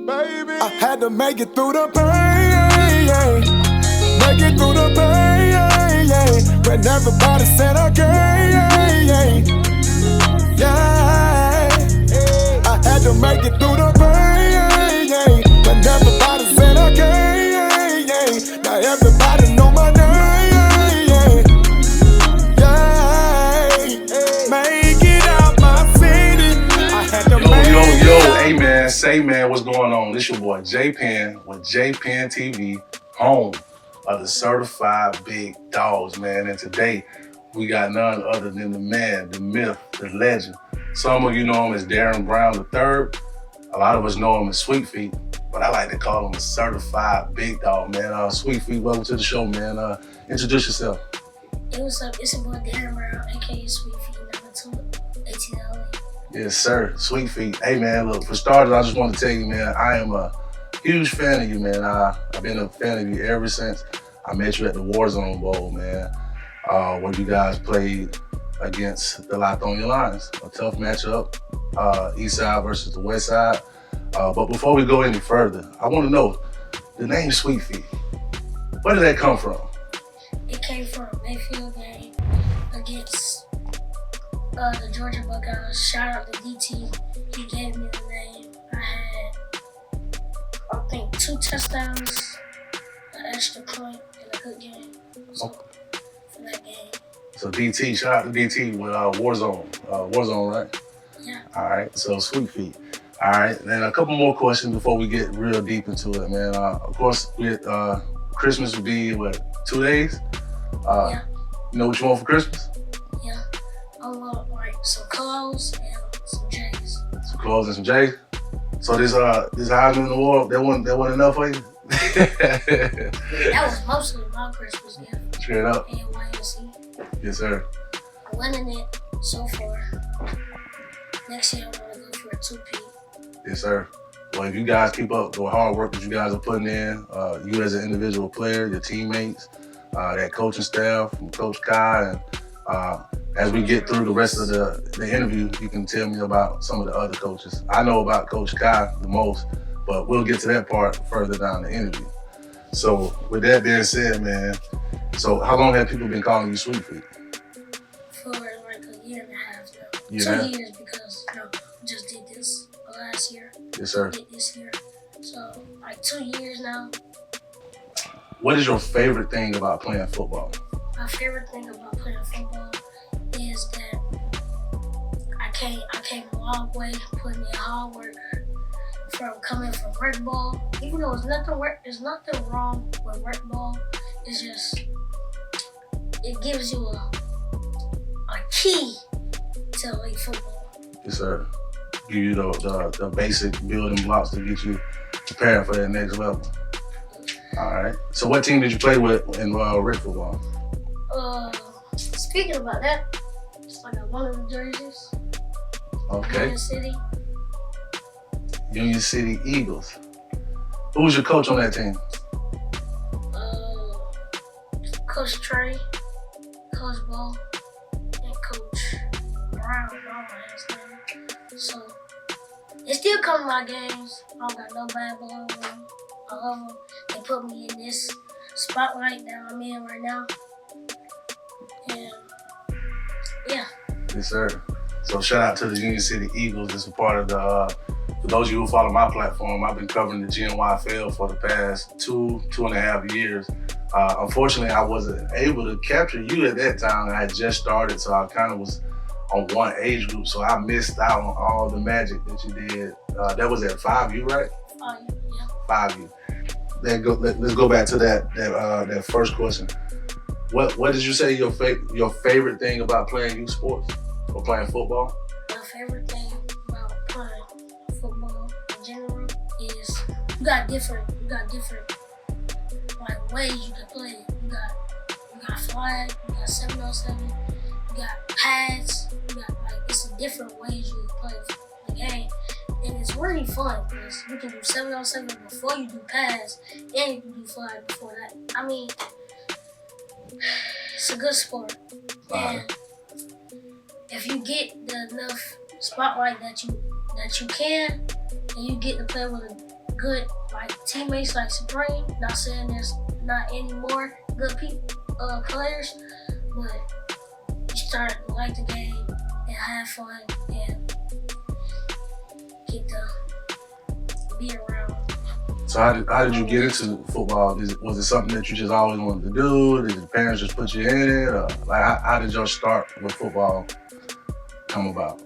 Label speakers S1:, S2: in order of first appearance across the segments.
S1: Baby, I had to make it through the pain. Make it through the pain. When everybody said I can't. Yeah, I had to make it through the pain. When everybody said I can't. Now everybody know my name. Yeah, make it out my city. I had to make it out.
S2: Hey man, say man, what's going on? This your boy J Penn with J Penn TV, home of the certified big dogs, man. And today we got none other than the man, the myth, the legend. Some of you know him as Darrin Brown III. A lot of us know him as Sweet Feet, but I like to call him a certified big dog, man. Sweet Feet, welcome to the show, man. Introduce yourself.
S3: Hey, what's up? It's your boy Darrin Brown, aka Sweet Feet, number 2, ATL.
S2: Yes, sir. Sweet Feet. Hey, man, look, for starters, I just want to tell you, man, I am a huge fan of you, man. I've been a fan of you ever since I met you at the Warzone Bowl, man, where you guys played against the Lithonia Lions. A tough matchup, East Side versus the West Side. But before we go any further, I want to know, the name Sweet Feet, where did that come from?
S3: It came from a Mayfield game against the Georgia Bulldogs. Shout out to DT. He gave me the name. I had, I think, 2 touchdowns, an extra point, and a good game. So, for that game.
S2: So DT, shout out to DT with Warzone, right?
S3: Yeah.
S2: All right, so Sweet Feet. All right, then a couple more questions before we get real deep into it, man. Of course, Christmas will be, 2 days?
S3: Yeah.
S2: You know what you want for Christmas?
S3: Yeah. I want some clothes and some J's.
S2: Some clothes and some J's? So this Heisman Award, that wasn't enough for you?
S3: That was mostly my Christmas gift.
S2: Straight up?
S3: And YNC.
S2: Yes, sir.
S3: I'm winning it so far. Next year I'm gonna go for a 2P.
S2: Yes, sir. Well, if you guys keep up the hard work that you guys are putting in, you as an individual player, your teammates, that coaching staff from Coach Kai, and as we get through the rest of the interview, you can tell me about some of the other coaches. I know about Coach Kai the most, but we'll get to that part further down the interview. So with that being said, man, so how long have people been calling you Sweet Feet?
S3: For like a year and a half now.
S2: Yeah.
S3: 2 years because we just did this last year.
S2: Yes, sir.
S3: Did this year. So like 2 years now.
S2: What is your favorite thing about playing football?
S3: My favorite thing about playing football is that I came a long way putting in hard work from coming from rec ball. Even though there's nothing wrong with rec ball, it's just it gives you a key to elite football.
S2: Yes, sir. Give you the basic building blocks to get you prepared for that next level. All right. So what team did you play with in rec football?
S3: Speaking about that, it's like one of the jerseys.
S2: Okay.
S3: Union City.
S2: Union City Eagles. Who was your coach on that team?
S3: Coach Trey, Coach Bo, and Coach Brown. His name. So they still come to my games. I don't got no bad blood on them. I love them. They put me in this spotlight that I'm in right now. And yeah.
S2: Yes, sir. So shout out to the Union City Eagles. It's a part of for those of you who follow my platform, I've been covering the GMYFL for the past 2.5 years. Unfortunately, I wasn't able to capture you at that time. I had just started, so I kind of was on one age group, so I missed out on all the magic that you did. That was at 5U, right?
S3: 5U, yeah.
S2: 5U. Let's go back to that first question. What did you say your favorite thing about playing youth sports or playing football?
S3: My favorite thing about playing football in general is you got different like ways you can play it. You got flag, you got 7-on-7, you got pads, you got it's a different ways you can play the game. And it's really fun because you can do 7-on-7 before you do pads, and you can do flag before that. I mean, it's a good sport. And if you get the enough spotlight that you can, and you get to play with good like teammates like Supreme. Not saying there's not any more good players, but you start to like the game and have fun and get to be around.
S2: So how did you get into football? Was it something that you just always wanted to do? Did your parents just put you in it? Or like how did your start with football come about?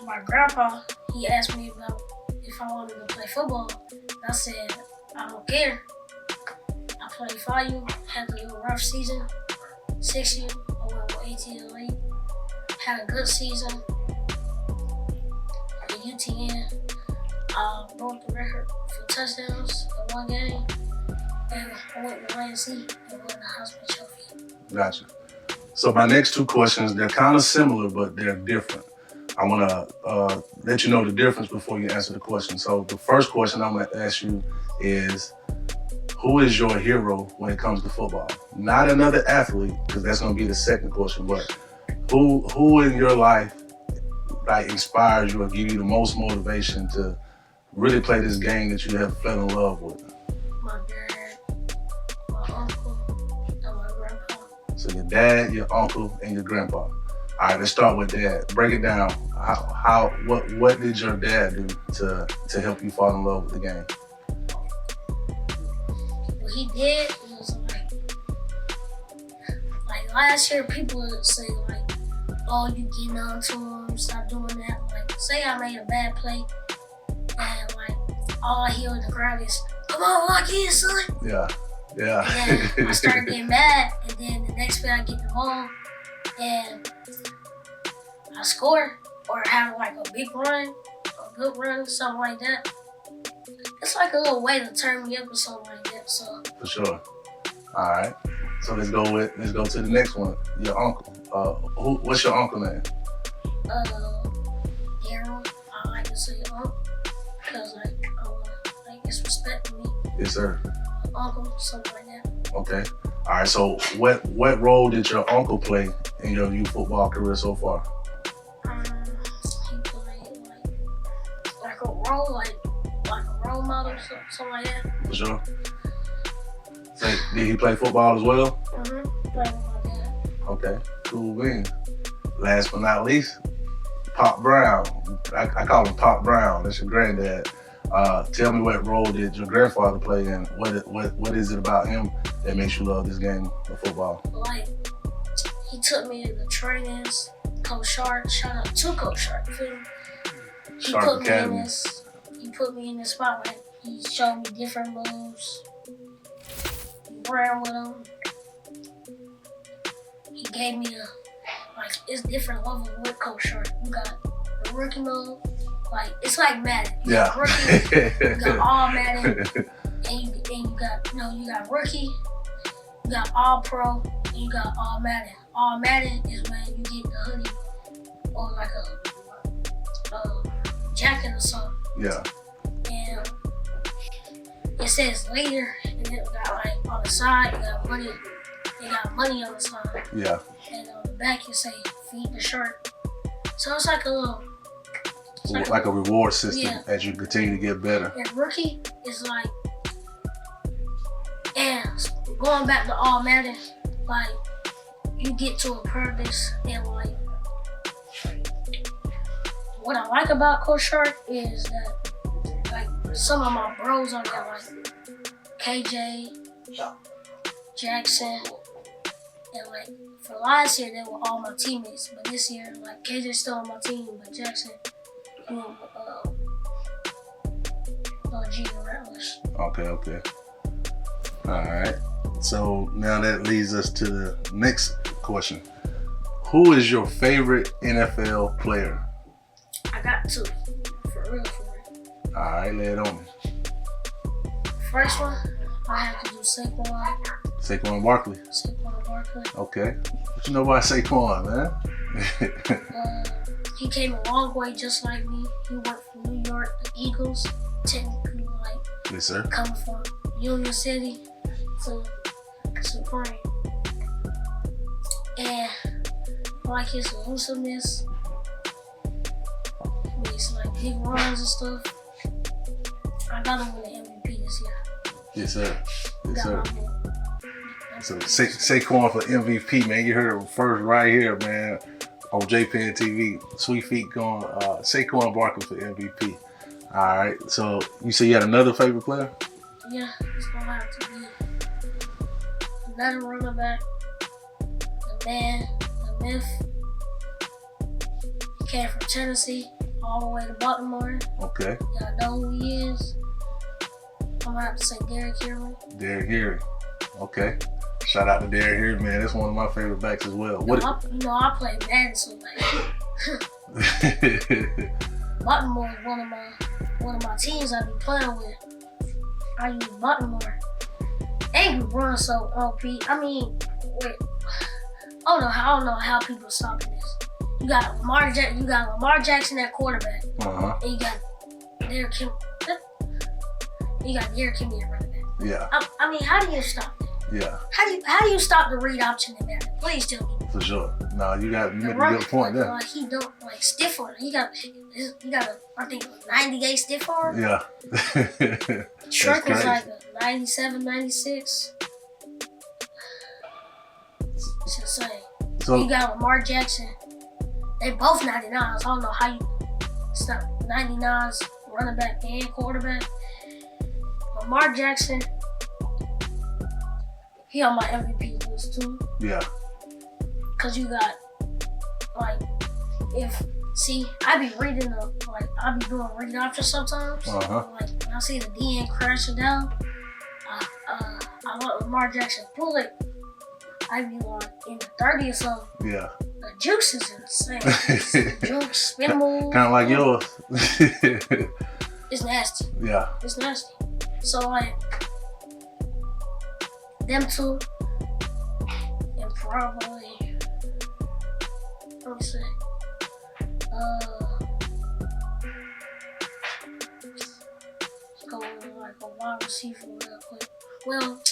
S3: My grandpa, he asked me about if I wanted to play football. I said, I don't care. I played 5U, had a little rough season. 6U, I went with 18 and late. Had a good season. At UTN, I broke the record for touchdowns in one game. And I went to YNC and won the Heisman Trophy.
S2: Gotcha. So my next two questions, they're kind of similar, but they're different. I want to let you know the difference before you answer the question. So the first question I'm going to ask you is, who is your hero when it comes to football? Not another athlete, because that's going to be the second question, but who in your life like inspires you or give you the most motivation to really play this game that you have fell in love with?
S3: My dad, my uncle, and my grandpa.
S2: So your dad, your uncle, and your grandpa. All right, let's start with dad. Break it down. What did your dad do to help you fall in love with the game?
S3: What he did was like last year, people would say like, "Oh, you getting on to him? Stop doing that." Like, say I made a bad play, and like all I hear in the crowd is, "Come on, lock in, son."
S2: Yeah.
S3: And then I start getting mad, and then the next play I get the ball, and I score or have like a big run, a good run, something like that. It's like a little way to turn me up or something like that. So
S2: For sure. All right. So let's go to the next one. Your uncle. What's your uncle name?
S3: Darrin. I like to say uncle because like it's respecting me.
S2: Yes, sir.
S3: Uncle, something like that.
S2: Okay. All right. So what role did your uncle play in your youth football career so far?
S3: He played like a role, like a role model, something like that.
S2: For sure. So did he play football as well?
S3: Mm-hmm. Played with my dad.
S2: Okay. Cool beans. Last but not least, Pop Brown. I call him Pop Brown. That's your granddad. Tell me what role did your grandfather play and what is it about him that makes you love this game of football?
S3: Like, he took me to the trainings. Coach Sharp, shout out to Coach Sharp. He put me in this spotlight. He showed me different moves. He ran with them. He gave me it's different levels with Coach Sharp. You got the rookie mode, like it's like Madden. You got rookie, you got all Madden, and you got rookie, you got all pro, and you got all Madden. All Madden is when you get the hoodie or like a jacket or something.
S2: Yeah.
S3: And it says later, and it got like on the side, you got money. They got money on the side.
S2: Yeah.
S3: And on the back, you say feed the shark. So it's like a little.
S2: Like a reward system as you continue to get better.
S3: And rookie is like, and going back to all Madden, like you get to a purpose and like. What I like about Coach Shark is that like some of my bros on there like KJ, Jackson, and like for last year they were all my teammates, but this year like KJ's still on my team, but Jackson, he went G Rattlers.
S2: Okay. All right. So now that leads us to the next question. Who is your favorite NFL player?
S3: I got two, for real.
S2: All right, lay it on me.
S3: First one, I have to do Saquon.
S2: Saquon Barkley. Okay. What you know about Saquon, man?
S3: He came a long way just like me. He went from New York, the Eagles, technically like
S2: Yes, sir.
S3: coming from Union City to Supreme. And I like his elusiveness. He makes like big runs and stuff. I got him with the MVP this year.
S2: Yes, sir. Yes, sir.
S3: Got my vote.
S2: So Saquon for MVP, man. You heard it first right here, man, on JPN TV. Sweet Feet going Saquon Barkley for MVP. All right. So you say you had another favorite player?
S3: Yeah, it's gonna have to be another running back. The man, the myth. He came from Tennessee all the way to Baltimore.
S2: Okay.
S3: Y'all know who he is. I'm gonna have to say Derrick Henry.
S2: Derrick Henry. Okay. Shout out to Darrin here, man. That's one of my favorite backs as well.
S3: I play Madden, so like Baltimore is one of my teams I be playing with. I use Baltimore. They can run so OP. I mean, wait. I don't know how people stopping this. You got Lamar Jackson at quarterback.
S2: Uh-huh.
S3: And you got Derrick Henry. You got Derrick Henry at running back.
S2: Yeah.
S3: I mean, how do you stop that?
S2: Yeah.
S3: How do you stop the read option in there? Please tell me.
S2: For sure. No, you make a good point there.
S3: Like he don't like stiff arm. He got I think 98 stiff arm.
S2: Yeah.
S3: Shrek was like a 97, 96. It's insane.
S2: So
S3: you got Lamar Jackson. They both 99s. I don't know how you stop 99s running back and quarterback. Lamar Jackson. He on my MVP list too.
S2: Yeah.
S3: Cause you got like I be reading I be doing read options sometimes.
S2: Uh-huh.
S3: Like when I see the DN crashing down, I let Lamar Jackson pull it. I be like in the 30 or so.
S2: Yeah.
S3: The juice is insane. Juice, spin move.
S2: Kind of like yours.
S3: It's nasty.
S2: Yeah.
S3: It's nasty. So like them two, and probably let me see. Let's go with like a wide receiver real quick. Well,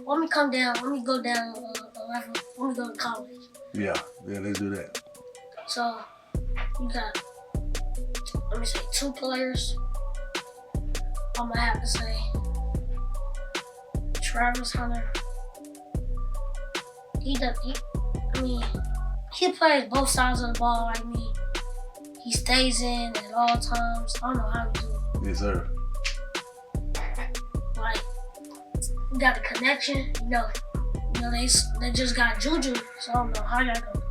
S3: let me go down a level. Let me go to college.
S2: Yeah, let's do that.
S3: So you got, let me say, two players. I'm gonna have to say Travis Hunter. He plays both sides of the ball like me. He stays in at all times. I don't know how to do it.
S2: Yes, sir.
S3: Like, we got the connection, they just got Juju, so I don't know how y'all go.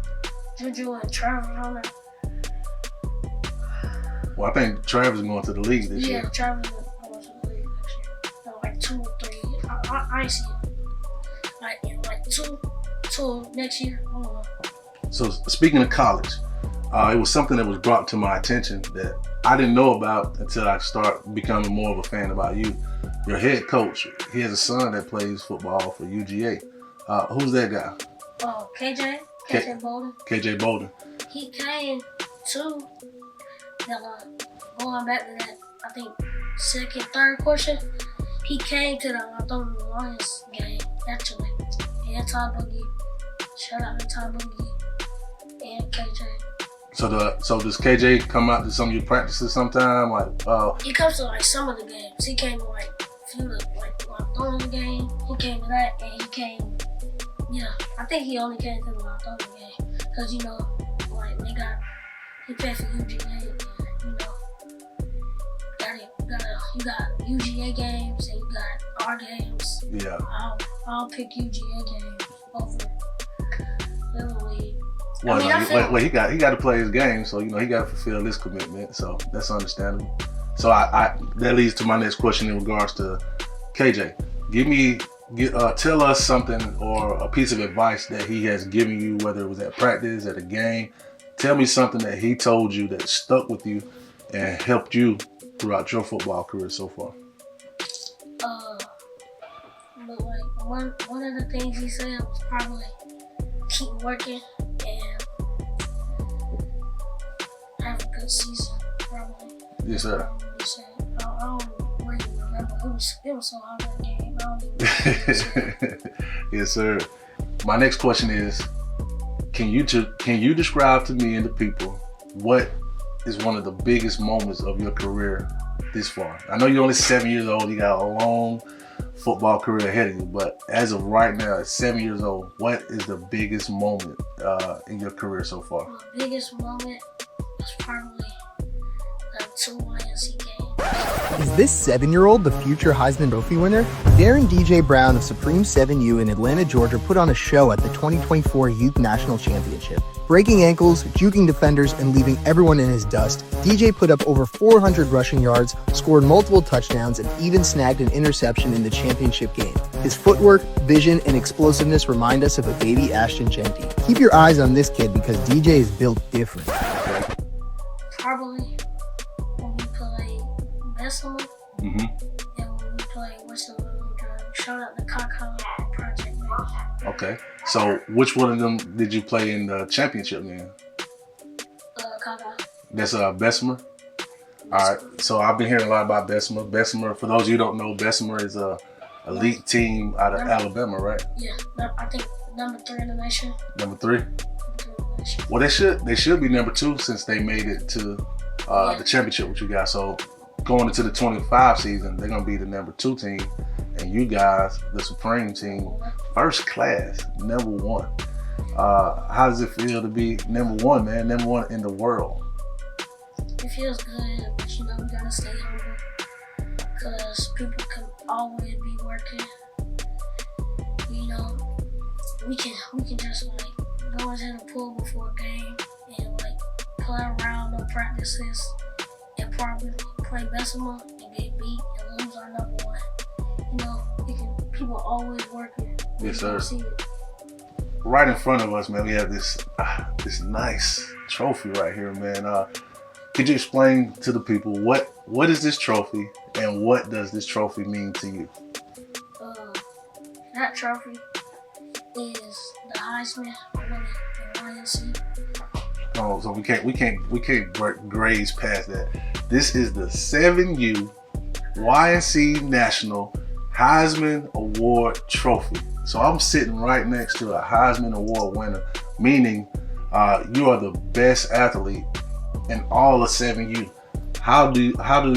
S3: Juju and Travis Hunter.
S2: Well, I think Travis is going to the league this year.
S3: Yeah, Travis is going to the league next year. No, like 2 or 3. I ain't see it. Like in like two next year. I don't know.
S2: So speaking of college, it was something that was brought to my attention that I didn't know about until I started becoming more of a fan about you. Your head coach, he has a son that plays football for UGA. Who's that guy?
S3: Oh, KJ Bolden.
S2: KJ Bolden.
S3: He came to going back to that, I think second, third question. He came to the Lions game actually. And Ty Boogie. Shout out to Ty Boogie and KJ.
S2: So does KJ come out to some of your practices sometime?
S3: He comes to like some of the games. He came to like a few of the Lothtona game. He came to that, and he came. Yeah, I think he only came to the Lothtona game because he played for UGA. And, you got UGA games and you got our games.
S2: Yeah.
S3: I'll pick UGA games over Little League.
S2: Well, he got to play his game, so he got to fulfill his commitment. So that's understandable. So that leads to my next question in regards to KJ. Tell us something or a piece of advice that he has given you, whether it was at practice, at a game. Tell me something that he told you that stuck with you and helped you throughout your football career so far.
S3: But like one of the things he said was probably keep working and have a good season, probably.
S2: Yes, sir.
S3: I don't really remember. It was so hard that game. I don't even remember.
S2: Yes, sir. My next question is, can you describe to me and the people what is one of the biggest moments of your career this far? I know you're only 7 years old. You got a long football career ahead of you, but as of right now, at 7 years old, what is the biggest moment in your career so far?
S3: The biggest moment was probably the 2 YNC games.
S4: Is this 7-year-old the future Heisman Trophy winner? Darrin DJ Brown of Supreme 7U in Atlanta, Georgia put on a show at the 2024 Youth National Championship. Breaking ankles, juking defenders, and leaving everyone in his dust, DJ put up over 400 rushing yards, scored multiple touchdowns, and even snagged an interception in the championship game. His footwork, vision, and explosiveness remind us of a baby Ashton Genty. Keep your eyes on this kid because DJ is built different.
S3: Probably when we play Bessemer, and when we play shout out the Kaka Project.
S2: Okay. So which one of them did you play in the championship then?
S3: Kaka.
S2: That's Bessemer? All right. So I've been hearing a lot about Bessemer. Bessemer, for those of you who don't know, Bessemer is a elite team out of Alabama, right?
S3: Yeah. I think number 3 in the nation.
S2: Number 3? Well, they should be number 2 since they made it to the championship with you guys. So going into the 25 season, they're going to be the number 2 team. And you guys, the Supreme team, first class, number 1. How does it feel to be number 1, man? Number 1 in the world?
S3: It feels good, but you know, we gotta stay humble. Because people can always be working. You know, we can just like go into the pool before a game and like play around on practices and probably play Bessemer and get beat and lose our number 1. You know, people are always working.
S2: Yes, sir. Right in front of us, man, we have this nice trophy right here, man. Could you explain to the people what is this trophy and what does this trophy mean to you?
S3: That trophy is the Heisman winning in YNC.
S2: Oh, so we can't graze past that. This is the 7U YNC National Heisman Award Trophy. So I'm sitting right next to a Heisman Award winner, meaning you are the best athlete in all of 7U. How do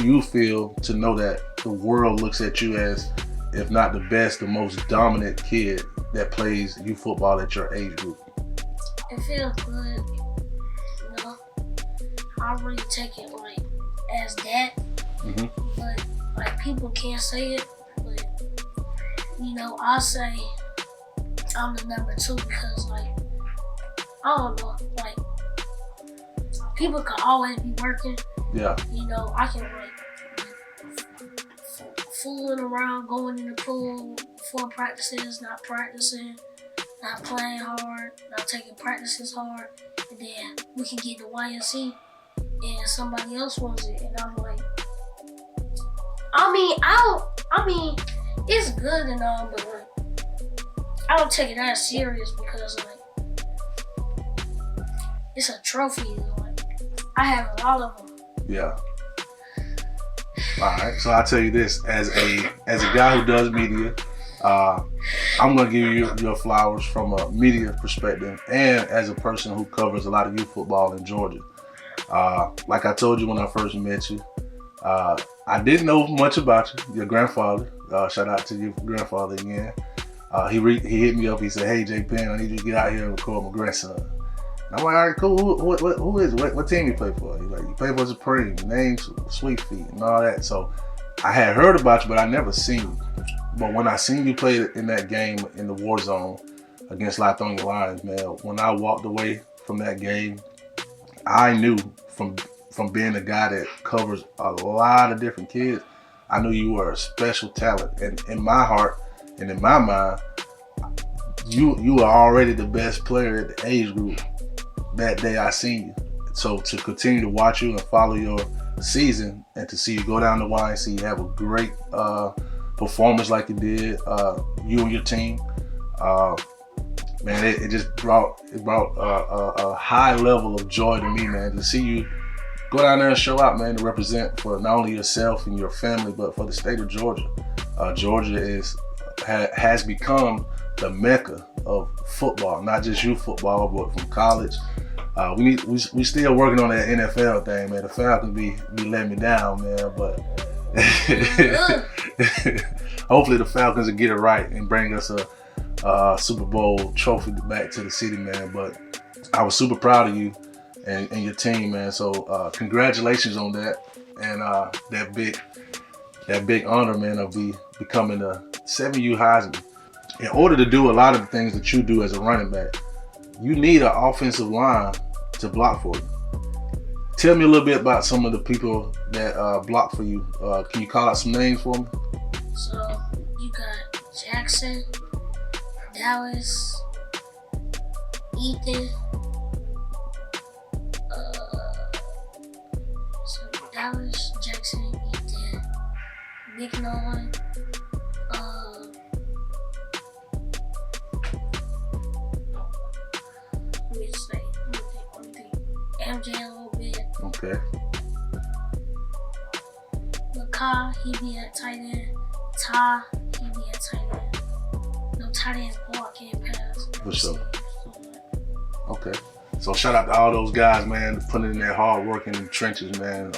S2: you feel to know that the world looks at you as, if not the best, the most dominant kid that plays youth football at your age group?
S3: It feels good. You know, I really take it like as that, but like people can't say it. You know, I'll say I'm the number 2 because, like, I don't know, like, people can always be working.
S2: Yeah.
S3: You know, I can, like, fooling around, going in the pool before practices, not practicing, not playing hard, not taking practices hard, and then we can get to YNC and somebody else wants it, and I'm like, I mean, it's good and all, but like, I don't take it that serious because like, it's a trophy. Like, I have a lot of them.
S2: Yeah. All right. So I'll tell you this: as a guy who does media, I'm gonna give you your flowers from a media perspective, and as a person who covers a lot of youth football in Georgia. Like I told you when I first met you, I didn't know much about you. Your grandfather. Shout out to your grandfather again. He hit me up. He said, "Hey, J. Penn, I need you to get out here and record my grandson." And I'm like, "All right, cool. Who is it? What team you play for?" He's like, "You play for Supreme. The name's Sweet Feet and all that." So I had heard about you, but I never seen you. But when I seen you play in that game in the war zone against Lithonia Lions, man, when I walked away from that game, I knew from being a guy that covers a lot of different kids, I knew you were a special talent. And in my heart and in my mind, you are already the best player at the age group that day I seen you. So to continue to watch you and follow your season and to see you go down to YNC, have a great performance like you did, you and your team, man, it just brought a high level of joy to me, man, to see you go down there and show out, man, to represent for not only yourself and your family, but for the state of Georgia. Georgia has become the mecca of football, not just youth football, but from college We still working on that NFL thing, man. The Falcons be letting me down, man. But hopefully the Falcons will get it right and bring us a Super Bowl trophy back to the city, man. But I was super proud of you and your team, man. So congratulations on that and that big honor, man, of becoming the 7U Heisman. In order to do a lot of the things that you do as a running back, you need an offensive line to block for you. Tell me a little bit about some of the people that block for you. Can you call out some names for me?
S3: So you got Jackson, Dallas, Ethan. So Dallas, Jackson, Ethan, Big Nolan. MJ a little bit.
S2: Okay.
S3: Makai, he be at tight end. Ty, he be at tight end. No tight end's ball can't pass.
S2: For sure. Okay. So shout out to all those guys, man, putting in their hard work in the trenches, man.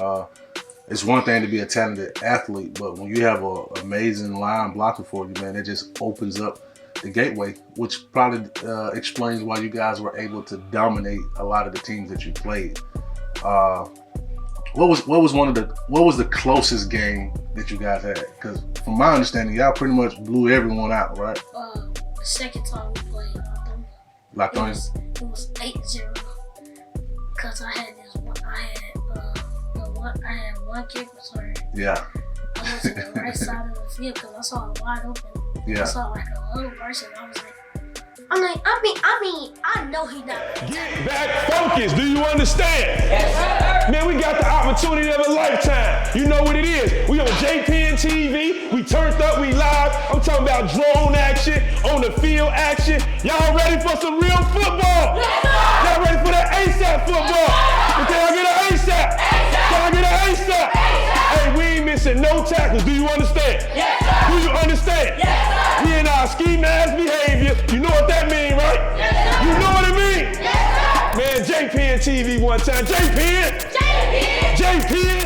S2: It's one thing to be a talented athlete, but when you have an amazing line blocking for you, man, it just opens up the gateway, which probably explains why you guys were able to dominate a lot of the teams that you played. What was the closest game that you guys had? Because from my understanding, y'all pretty much blew everyone out, right?
S3: The second time we played,
S2: Like
S3: it was 8-0 because I had one kick return.
S2: Yeah.
S3: I went to the right side of the field because I saw it wide open.
S2: Yeah.
S3: I saw like a little person. I was like, I know he not.
S5: Get back focused. Do you understand? Yes, sir. Man, we got the opportunity of a lifetime. You know what it is. We on JPN TV. We turned up. We live. I'm talking about drone action, on the field action. Y'all ready for some real football? Yes, sir. Y'all ready for that ASAP football? Yes, can I get an ASAP? Can I get an ASAP? Hey, we ain't missing no tackles. Do you understand? Yes, sir. Do you understand? Yes, sir. We in our ski mask behavior. You know what that mean, right? Yes, sir. You know what it mean? Yes, sir. Man, JPN TV one time. JPN! JPN! JPN!